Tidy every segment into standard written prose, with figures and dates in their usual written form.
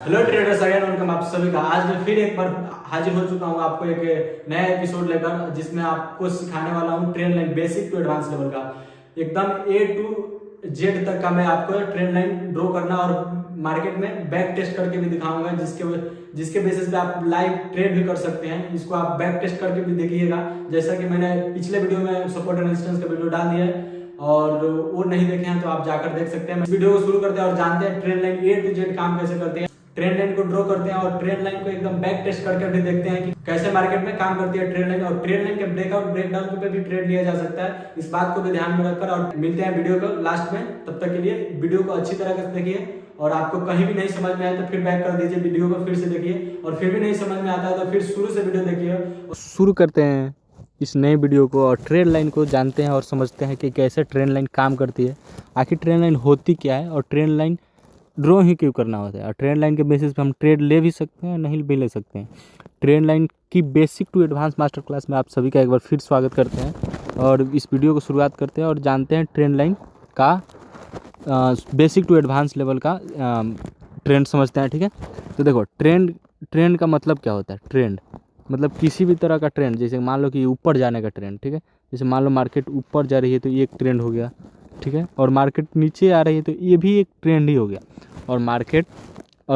Hello traders, again welcome आप सभी का। आज मैं फिर एक बार हाजिर हो चुका हूँ आपको एक नया एपिसोड लेकर, जिसमें आपको सिखाने वाला हूँ trend line basic to advance level का। एकदम ए टू जेड तक का मैं आपको ट्रेंड लाइन ड्रॉ करना और मार्केट में बैक टेस्ट करके भी दिखाऊंगा, जिसके बेसिस पे आप लाइव ट्रेड भी कर सकते हैं। इसको आप बैक टेस्ट करके भी देखिएगा, जैसा कि मैंने पिछले वीडियो में सपोर्ट एंड रेजिस्टेंस का वीडियो डाल दिया है, और वो नहीं देखे हैं तो आप जाकर देख सकते हैं। इस वीडियो को शुरू करते हैं और जानते हैं trend line A to Z काम कैसे करते हैं। ट्रेंड लाइन को ड्रॉ करते हैं और ट्रेंड लाइन को एकदम बैक टेस्ट करके भी देखते हैं कि कैसे मार्केट में काम करती है ट्रेंड लाइन, और ट्रेंड लाइन के ब्रेकआउट ब्रेकडाउन पे भी ट्रेड लिया जा सकता है। इस बात को भी ध्यान में रखकर, और मिलते हैं वीडियो को लास्ट में। तब तक के लिए वीडियो को अच्छी तरह से देखिए, और आपको कहीं भी नहीं समझ में आए तो फिर बैक कर दीजिए, वीडियो को फिर से देखिए, और फिर भी नहीं समझ में आता है तो फिर शुरू से वीडियो देखिए। शुरू करते हैं इस नए वीडियो को और ट्रेंड लाइन को जानते हैं और समझते हैं कि कैसे ट्रेंड लाइन काम करती है, आखिर ट्रेंड लाइन होती क्या है और ट्रेंड लाइन ड्रॉ ही क्यों करना होता है। और ट्रेंड लाइन के बेसिस पे हम ट्रेड ले भी सकते हैं, नहीं भी ले सकते हैं। ट्रेंड लाइन की basic to advance master class में आप सभी का एक बार फिर स्वागत करते हैं और इस वीडियो को शुरुआत करते हैं और जानते हैं ट्रेंड लाइन का बेसिक टू एडवांस लेवल का ट्रेंड समझते हैं। ठीक है, तो देखो ट्रेंड का मतलब क्या होता है। ट्रेंड मतलब किसी भी तरह का ट्रेंड, जैसे मान लो कि ऊपर जाने का ट्रेंड। ठीक है, जैसे मान लो मार्केट ऊपर जा रही है तो ये एक ट्रेंड हो गया। ठीक है, और मार्केट नीचे आ रही है तो ये भी एक ट्रेंड ही हो गया। और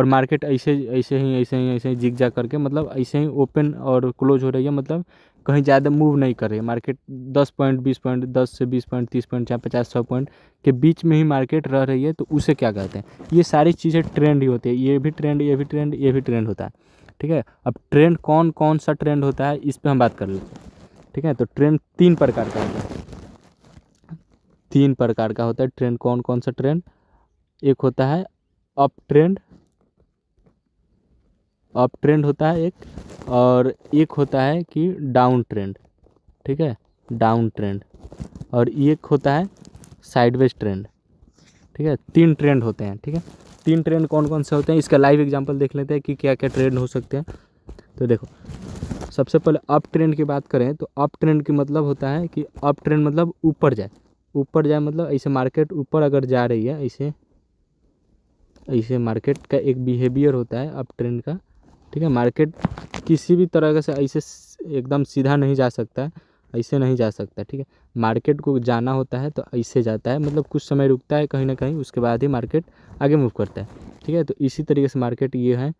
मार्केट ऐसे ही जिग जा करके, मतलब ऐसे ही ओपन और क्लोज हो रही है, मतलब कहीं ज़्यादा मूव नहीं कर रही है मार्केट। 10 पॉइंट 20 पॉइंट 10 से 20 पॉइंट 30 पॉइंट या 50-100 पॉइंट के बीच में ही मार्केट रह रही है, तो उसे क्या कहते हैं। ये सारी चीज़ें ट्रेंड ही होती है। ये भी ट्रेंड, ये भी ट्रेंड, ये भी ट्रेंड होता है। ठीक है, अब ट्रेंड कौन कौन सा ट्रेंड होता है इस पर हम बात कर लेते हैं। ठीक है, तो ट्रेंड 3 प्रकार का होता है। 3 प्रकार का होता है ट्रेंड। कौन कौन सा ट्रेंड। एक होता है अप ट्रेंड होता है एक, और एक होता है कि डाउन ट्रेंड। ठीक है, डाउन ट्रेंड, और एक होता है साइडवेज ट्रेंड। ठीक है, 3 ट्रेंड होते हैं। ठीक है, 3 ट्रेंड कौन कौन से होते हैं इसका लाइव एग्जांपल देख लेते हैं कि क्या क्या ट्रेंड हो सकते हैं। तो देखो, सबसे पहले अप ट्रेंड की बात करें तो अप ट्रेंड की मतलब होता है कि अप ट्रेंड मतलब ऊपर जाए मतलब ऐसे मार्केट ऊपर अगर जा रही है, ऐसे मार्केट का एक बिहेवियर होता है अप ट्रेंड का। ठीक है, मार्केट किसी भी तरह से ऐसे एकदम सीधा नहीं जा सकता है, ऐसे नहीं जा सकता। ठीक है, मार्केट को जाना होता है तो ऐसे जाता है, मतलब कुछ समय रुकता है कहीं ना कहीं, उसके बाद ही मार्केट आगे मूव करता है। ठीक है, तो इसी तरीके से मार्केट ये है,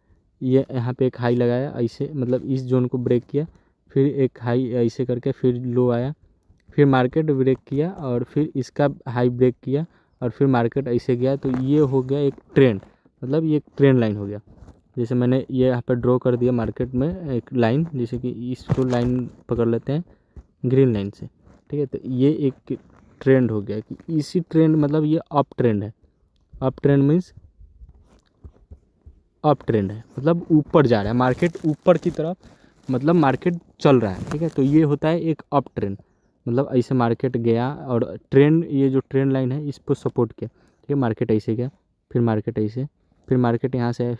ये यहाँ पे एक हाई लगाया ऐसे, मतलब इस जोन को ब्रेक किया, फिर एक हाई ऐसे करके फिर लो आया, फिर मार्केट ब्रेक किया और फिर इसका हाई ब्रेक किया और फिर मार्केट ऐसे गया। तो ये हो गया एक ट्रेंड, मतलब ये एक ट्रेंड लाइन हो गया। जैसे मैंने ये यहाँ पर ड्रॉ कर दिया मार्केट में एक लाइन, जैसे कि इसको लाइन पकड़ लेते हैं ग्रीन लाइन से। ठीक है, तो ये एक ट्रेंड हो गया कि इसी ट्रेंड, मतलब ये अप ट्रेंड है। Up trend means up trend है, मतलब ऊपर जा रहा है मार्केट, ऊपर की तरफ, मतलब मार्केट चल रहा है। ठीक है, तो ये होता है एक अप ट्रेंड, मतलब ऐसे मार्केट गया और ट्रेंड, ये जो ट्रेंड लाइन है इसको सपोर्ट किया। ठीक है, मार्केट ऐसे गया, फिर मार्केट ऐसे, फिर मार्केट यहाँ से आया,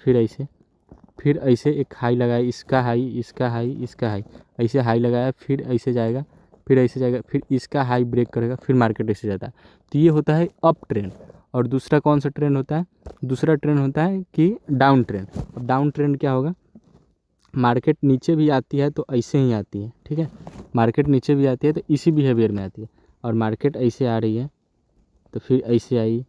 फिर ऐसे एक हाई लगाया, इसका हाई, इसका हाई, इसका हाई, ऐसे हाई लगाया, फिर ऐसे जाएगा, फिर ऐसे जाएगा, फिर इसका हाई ब्रेक करेगा, फिर मार्केट ऐसे जाता है। तो ये होता है अप ट्रेंड। और दूसरा कौन सा ट्रेंड होता है, दूसरा ट्रेंड होता है कि डाउन ट्रेंड। अब डाउन ट्रेंड क्या होगा, मार्केट नीचे भी आती है तो ऐसे ही आती है। ठीक है, मार्केट नीचे भी आती है तो इसी बिहेवियर में आती है, और मार्केट ऐसे आ रही है तो फिर ऐसे आई,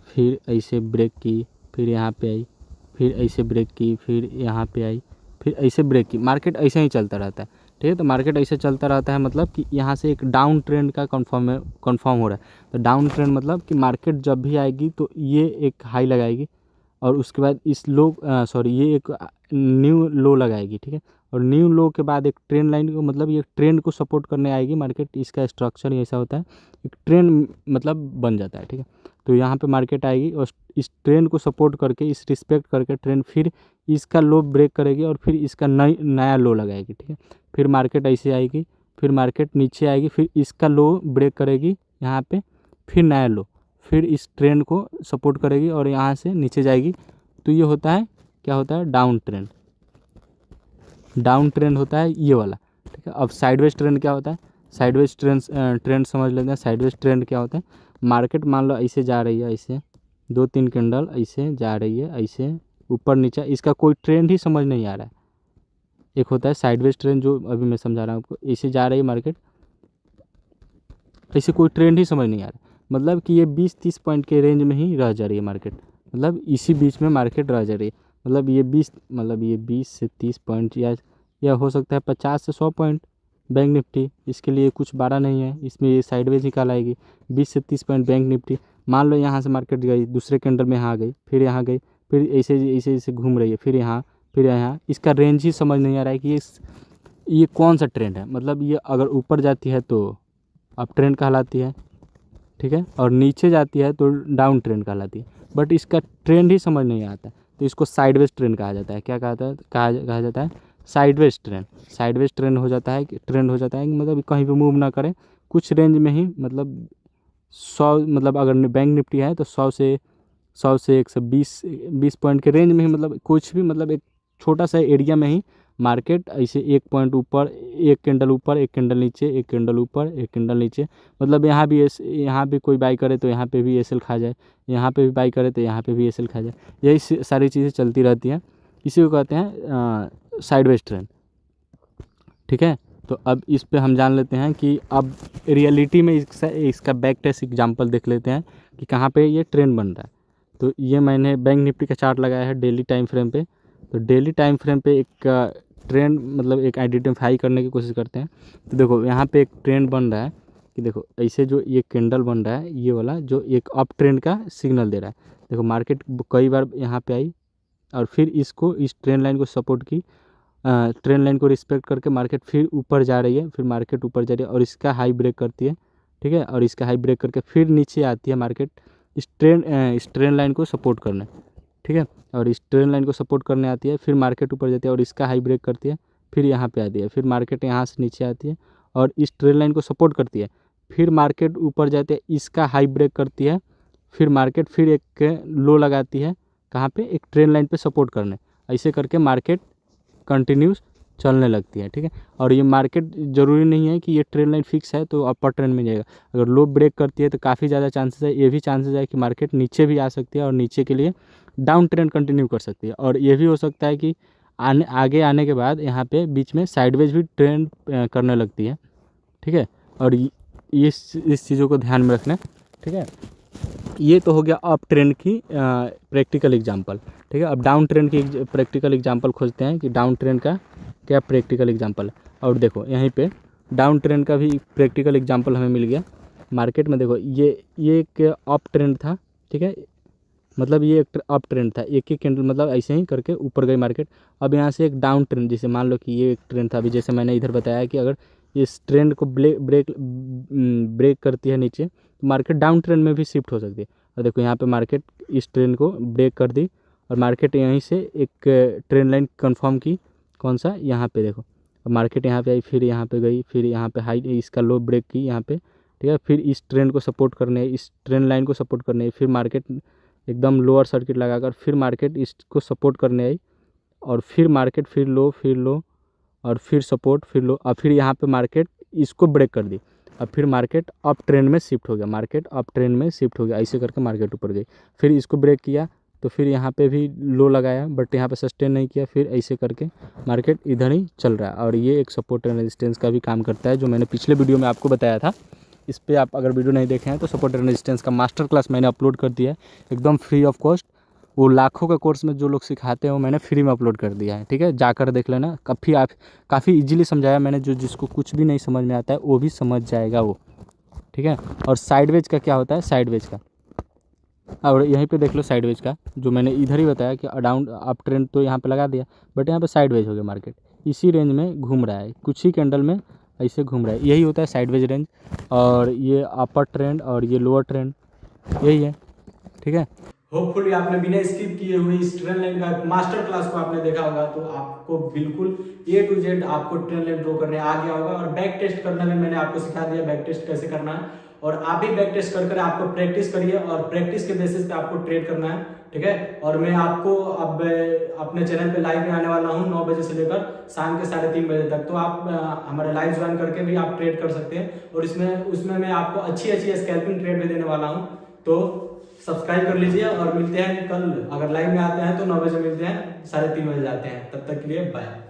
फिर ऐसे ब्रेक की, फिर यहाँ पे आई, फिर ऐसे ब्रेक की, फिर यहाँ पे आई, फिर ऐसे ब्रेक की। मार्केट ऐसे ही चलता रहता है। ठीक है, तो मार्केट ऐसे चलता रहता है, मतलब कि यहाँ से एक डाउन ट्रेंड का कन्फर्म हो रहा है। तो डाउन ट्रेंड मतलब कि मार्केट जब भी आएगी तो ये एक हाई लगाएगी और उसके बाद इस लो ये एक न्यू लो लगाएगी। ठीक है, और न्यू लो के बाद एक ट्रेंड लाइन को, मतलब ये ट्रेंड को सपोर्ट करने आएगी मार्केट। इसका स्ट्रक्चर ऐसा होता है, एक ट्रेंड मतलब बन जाता है। ठीक है, तो यहाँ पे मार्केट आएगी और इस ट्रेंड को सपोर्ट करके, इस रिस्पेक्ट करके ट्रेंड फिर इसका लो ब्रेक करेगी और फिर इसका नया लो लगाएगी। ठीक है, फिर मार्केट ऐसे आएगी, फिर मार्केट नीचे आएगी, फिर इसका लो ब्रेक करेगी यहाँ पे, फिर नया लो, फिर इस ट्रेंड को सपोर्ट करेगी और यहाँ से नीचे जाएगी। तो ये होता है, क्या होता है, डाउन ट्रेंड। डाउन ट्रेंड होता है ये वाला। ठीक है, अब साइडवेज ट्रेंड क्या होता है, साइडवेज ट्रेंड समझ लेते हैं। साइडवेज ट्रेंड क्या होता है, मार्केट मान लो ऐसे जा रही है, ऐसे 2-3 कैंडल ऐसे जा रही है, ऐसे ऊपर नीचे, इसका कोई ट्रेंड ही समझ नहीं आ रहा है। एक होता है साइडवेज ट्रेंड जो अभी मैं समझा रहा हूँ आपको, ऐसे जा रही है मार्केट, ऐसे कोई ट्रेंड ही समझ नहीं आ रहा, मतलब कि ये 20-30 पॉइंट के रेंज में ही रह जा रही है मार्केट, मतलब इसी बीच में मार्केट रह जा रही है, मतलब ये 20 से 30 पॉइंट या हो सकता है 50 से 100 पॉइंट बैंक निफ्टी, इसके लिए कुछ बड़ा नहीं है, इसमें ये साइडवेज निकाल आएगी। 20 से 30 पॉइंट बैंक निफ्टी, मान लो यहाँ से मार्केट गई, दूसरे कैंडल में यहाँ गई, फिर यहाँ गई, फिर ऐसे ऐसे ऐसे घूम रही है, फिर यहाँ, इसका रेंज ही समझ नहीं आ रहा है कि ये कौन सा ट्रेंड है। मतलब ये अगर ऊपर जाती है तो अप ट्रेंड कहलाती है, ठीक है, और नीचे जाती है तो डाउन ट्रेंड कहलाती है, बट इसका ट्रेंड ही समझ नहीं आता, तो इसको साइडवेज ट्रेंड कहा जाता है। क्या कहा जाता है साइडवेज ट्रेंड। साइडवेज ट्रेंड हो जाता है कि मतलब कहीं पे मूव ना करे, कुछ रेंज में ही, मतलब 100, मतलब अगर बैंक निफ्टी है तो 100 से 120 पॉइंट के रेंज में ही, मतलब कुछ भी, मतलब एक छोटा सा एरिया में ही मार्केट ऐसे 1 पॉइंट ऊपर, एक कैंडल ऊपर, एक कैंडल नीचे, एक कैंडल ऊपर, एक कैंडल नीचे, मतलब यहाँ भी कोई बाई करे तो यहाँ पे भी एसएल खा जाए, यहाँ पे भी बाई करे तो यहाँ पे भी एसएल खा जाए, यही सारी चीज़ें चलती रहती हैं, इसी को कहते हैं साइडवेज ट्रेंड, ठीक है। तो अब इस पे हम जान लेते हैं कि अब रियलिटी में इसका बैक टेस्ट एग्जांपल देख लेते हैं कि कहाँ पे ये ट्रेंड बन रहा है। तो ये मैंने बैंक निफ्टी का चार्ट लगाया है डेली टाइम फ्रेम पे। तो डेली टाइम फ्रेम पे एक ट्रेंड, मतलब एक आइडेंटिफाई करने की कोशिश करते हैं। तो देखो यहाँ पे एक ट्रेंड बन रहा है कि देखो ऐसे जो ये कैंडल बन रहा है, ये वाला जो एक अप ट्रेंड का सिग्नल दे रहा है। देखो मार्केट कई बार यहाँ पे आई और फिर इसको, इस ट्रेंड लाइन को सपोर्ट की, ट्रेंड लाइन को रिस्पेक्ट करके मार्केट फिर ऊपर जा रही है, फिर मार्केट ऊपर जा रही है और इसका हाई ब्रेक करती है, ठीक है, और इसका हाई ब्रेक करके फिर नीचे आती है मार्केट इस ट्रेंड लाइन को सपोर्ट करने, ठीक है, और इस ट्रेंड लाइन को सपोर्ट करने आती है, फिर मार्केट ऊपर जाती है और इसका हाई ब्रेक करती है, फिर यहाँ पे आती है, फिर मार्केट यहाँ से नीचे आती है और इस ट्रेंड लाइन को सपोर्ट करती है, फिर मार्केट ऊपर जाती है, इसका हाई ब्रेक करती है, फिर मार्केट फिर एक लो लगाती है, कहाँ पे, एक ट्रेंड लाइन पे सपोर्ट करने, ऐसे करके मार्केट कंटिन्यूस चलने लगती है, ठीक है। और ये मार्केट ज़रूरी नहीं है कि ये ट्रेंड लाइन फिक्स है तो अपर ट्रेंड में जाएगा, अगर लो ब्रेक करती है तो काफ़ी ज़्यादा चांसेस है, ये भी चांसेस है कि मार्केट नीचे भी आ सकती है और नीचे के लिए डाउन ट्रेंड कंटिन्यू कर सकती है, और ये भी हो सकता है कि आगे आने के बाद यहाँ पे बीच में साइडवेज भी ट्रेंड करने लगती है, ठीक है। और इस चीज़ों को ध्यान में रखना, ठीक है। ये तो हो गया अप ट्रेंड की प्रैक्टिकल एग्जांपल, ठीक है। अब डाउन ट्रेंड की प्रैक्टिकल एग्जांपल खोजते हैं कि डाउन ट्रेंड का क्या प्रैक्टिकल एग्जांपल है। और देखो यहीं पे डाउन ट्रेंड का भी प्रैक्टिकल एग्जांपल हमें मिल गया मार्केट में। देखो ये एक अप ट्रेंड था, ठीक है, मतलब ये एक अप ट्रेंड था, एक कैंडल मतलब ऐसे ही करके ऊपर गई मार्केट। अब यहाँ से एक डाउन ट्रेंड, जैसे मान लो कि ये एक ट्रेंड था, अभी जैसे मैंने इधर बताया कि अगर इस ट्रेंड को ब्रेक करती है नीचे तो मार्केट डाउन ट्रेंड में भी शिफ्ट हो सकती है। और देखो यहाँ पे मार्केट इस ट्रेंड को ब्रेक कर दी और मार्केट यहीं से एक ट्रेंड लाइन कंफर्म की, कौन सा, यहाँ पे देखो। अब मार्केट यहाँ पे आई, फिर यहाँ पे गई, फिर यहाँ पे हाई, इसका लो ब्रेक की यहाँ पे, ठीक है, फिर इस ट्रेंड को सपोर्ट करने, इस ट्रेंड लाइन को सपोर्ट करने, फिर मार्केट एकदम लोअर सर्किट लगाकर फिर मार्केट इसको सपोर्ट करने आई और फिर मार्केट फिर लो और फिर सपोर्ट, फिर लो, और फिर यहाँ पे मार्केट इसको ब्रेक कर दी। अब फिर मार्केट अप ट्रेंड में शिफ्ट हो गया, मार्केट अप ट्रेंड में शिफ्ट हो गया, ऐसे करके मार्केट ऊपर गई। फिर इसको ब्रेक किया तो फिर यहाँ पे भी लो लगाया बट यहाँ पे सस्टेन नहीं किया, फिर ऐसे करके मार्केट इधर ही चल रहा है। और ये एक सपोर्ट एंड रेजिस्टेंस का भी काम करता है, जो मैंने पिछले वीडियो में आपको बताया था। इस पर आप अगर वीडियो नहीं देखे हैं तो सपोर्ट एंड रेजिस्टेंस का मास्टर क्लास मैंने अपलोड कर दिया है एकदम फ्री ऑफ कॉस्ट। वो लाखों का कोर्स में जो लोग सिखाते हैं वो मैंने फ्री में अपलोड कर दिया है, ठीक है, जाकर देख लेना। काफ़ी इजीली समझाया मैंने, जो जिसको कुछ भी नहीं समझ में आता है वो भी समझ जाएगा वो, ठीक है। और साइडवेज का क्या होता है, साइडवेज का और यहीं पे देख लो साइडवेज का, जो मैंने इधर ही बताया कि डाउन अप ट्रेंड तो यहाँ पे लगा दिया बट यहाँ पे साइडवेज हो गया, मार्केट इसी रेंज में घूम रहा है, कुछ ही कैंडल में ऐसे घूम रहा है, यही होता है साइडवेज रेंज। और ये अपर ट्रेंड और ये लोअर ट्रेंड, यही है, ठीक है। होपफुली आपने बिना स्किप किए हुए इस ट्रेंड लाइन का मास्टर क्लास को आपने देखा होगा, तो आपको बिल्कुल A to Z आपको ट्रेंड लाइन ड्रॉ करने आ गया होगा। और बैक टेस्ट करना भी मैंने आपको सिखा दिया, बैक टेस्ट कैसे करना है, और आप भी बैक टेस्ट कर आपको प्रैक्टिस करिए और प्रैक्टिस के बेसिस पे आपको ट्रेड करना है, ठीक है। और मैं आपको अब अपने चैनल पे लाइव में आने वाला हूँ 9 बजे से लेकर शाम के 3:30 बजे तक, तो आप हमारे लाइव ज्वाइन करके भी आप ट्रेड कर सकते हैं। और उसमें मैं आपको अच्छी स्कैल्पिंग ट्रेड भी देने वाला हूँ। तो सब्सक्राइब कर लीजिए और मिलते हैं कल। अगर लाइव में आते हैं तो 9 बजे मिलते हैं, 3:30 बजे जाते हैं। तब तक के लिए बाय।